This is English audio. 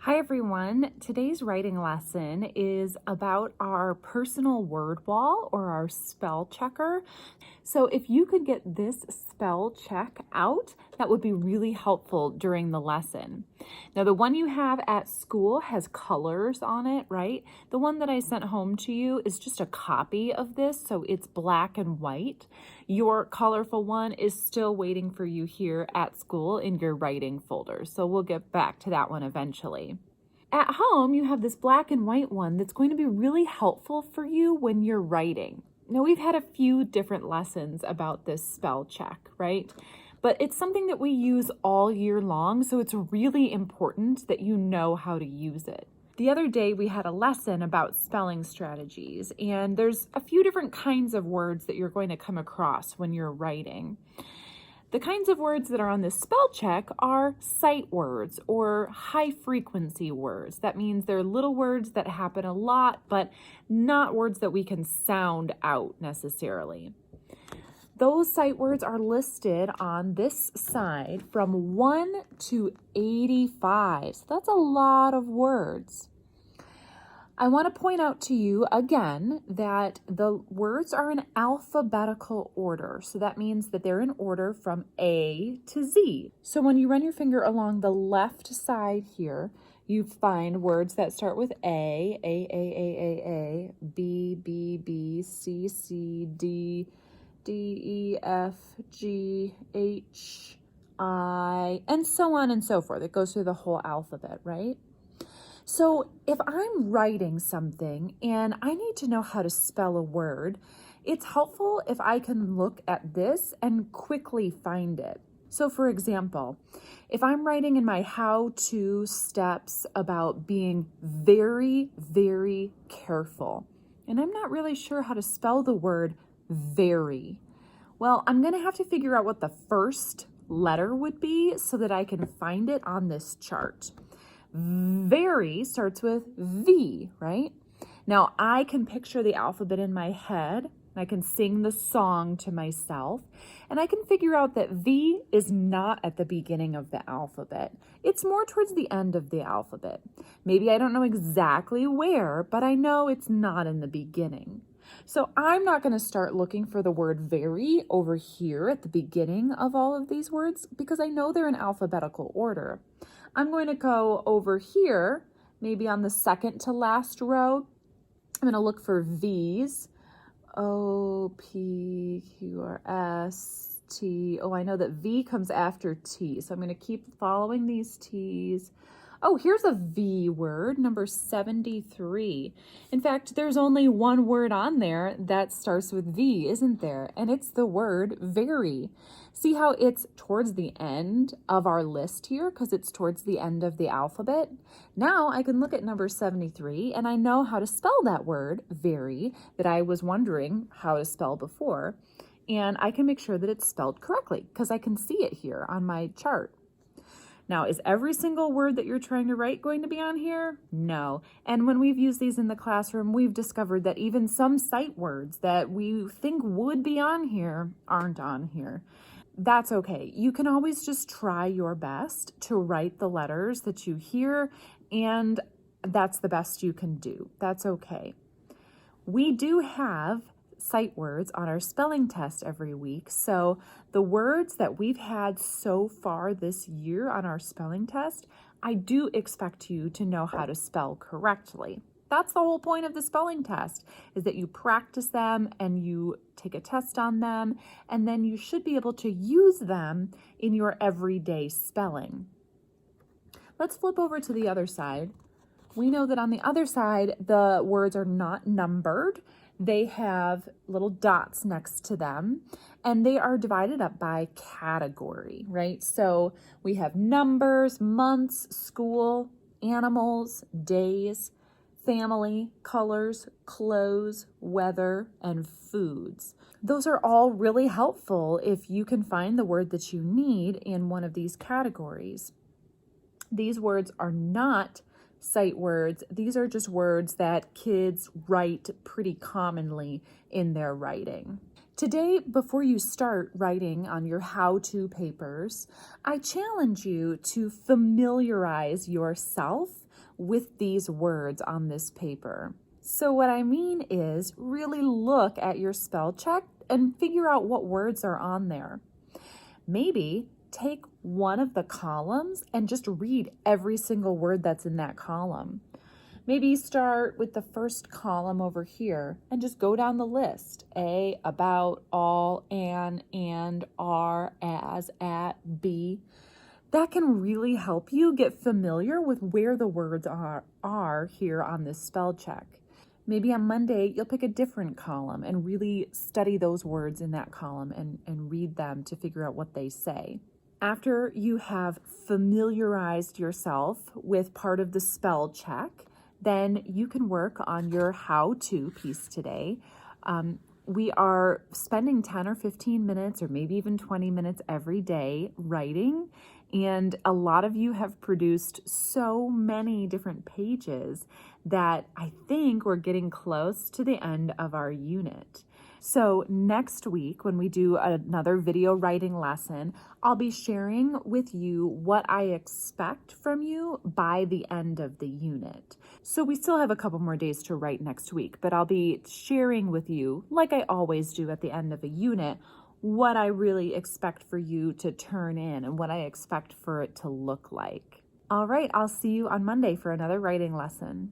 Hi everyone. Today's writing lesson is about our personal word wall or our spell checker. So if you could get this spell check out, that would be really helpful during the lesson. Now the one you have at school has colors on it, right? The one that I sent home to you is just a copy of this, so it's black and white. Your colorful one is still waiting for you here at school in your writing folder, so we'll get back to that one eventually. At home, you have this black and white one that's going to be really helpful for you when you're writing. Now, we've had a few different lessons about this spell check, right? But it's something that we use all year long, so it's really important that you know how to use it. The other day, we had a lesson about spelling strategies, and there's a few different kinds of words that you're going to come across when you're writing. The kinds of words that are on this spell check are sight words or high frequency words. That means they're little words that happen a lot, but not words that we can sound out necessarily. Those sight words are listed on this side from 1 to 85. So that's a lot of words. I want to point out to you again that the words are in alphabetical order. So that means that they're in order from A to Z. So when you run your finger along the left side here, you find words that start with A, B, B, B, C, C, D, D, E, F, G, H, I, and so on and so forth. It goes through the whole alphabet, right? So if I'm writing something and I need to know how to spell a word, it's helpful if I can look at this and quickly find it. So for example, if I'm writing in my how-to steps about being very, very careful, and I'm not really sure how to spell the word very, well, I'm going to have to figure out what the first letter would be so that I can find it on this chart. Very starts with V, right? Now I can picture the alphabet in my head. I can sing the song to myself, and I can figure out that V is not at the beginning of the alphabet. It's more towards the end of the alphabet. Maybe I don't know exactly where, but I know it's not in the beginning. So I'm not going to start looking for the word very over here at the beginning of all of these words because I know they're in alphabetical order. I'm going to go over here, maybe on the second to last row. I'm going to look for V's. O, P, Q, R, S, T. Oh, I know that V comes after T. So I'm going to keep following these T's. Oh, here's a V word, number 73. In fact, there's only one word on there that starts with V, isn't there? And it's the word very. See how it's towards the end of our list here because it's towards the end of the alphabet? Now I can look at number 73 and I know how to spell that word, very, that I was wondering how to spell before. And I can make sure that it's spelled correctly because I can see it here on my chart. Now, is every single word that you're trying to write going to be on here? No. And when we've used these in the classroom, we've discovered that even some sight words that we think would be on here aren't on here. That's okay. You can always just try your best to write the letters that you hear, and that's the best you can do. That's okay. We do have sight words on our spelling test every week. So the words that we've had so far this year on our spelling test, I do expect you to know how to spell correctly. That's the whole point of the spelling test, is that you practice them and you take a test on them, and then you should be able to use them in your everyday spelling. Let's flip over to the other side. We know that on the other side, the words are not numbered. They have little dots next to them, and they are divided up by category, right? So we have numbers, months, school, animals, days, family, colors, clothes, weather, and foods. Those are all really helpful if you can find the word that you need in one of these categories. These words are not sight words. These are just words that kids write pretty commonly in their writing. Today, before you start writing on your how-to papers, I challenge you to familiarize yourself with these words on this paper. So what I mean is really look at your spell check and figure out what words are on there. Maybe take one of the columns and just read every single word that's in that column. Maybe start with the first column over here and just go down the list. A, about, all, and, are, as, at, be. That can really help you get familiar with where the words are here on this spell check. Maybe on Monday, you'll pick a different column and really study those words in that column and read them to figure out what they say. After you have familiarized yourself with part of the spell check, then you can work on your how-to piece today. We are spending 10 or 15 minutes or maybe even 20 minutes every day writing, and a lot of you have produced so many different pages that I think we're getting close to the end of our unit. So next week, when we do another video writing lesson, I'll be sharing with you what I expect from you by the end of the unit. So we still have a couple more days to write next week, but I'll be sharing with you, like I always do at the end of a unit, what I really expect for you to turn in and what I expect for it to look like. All right, I'll see you on Monday for another writing lesson.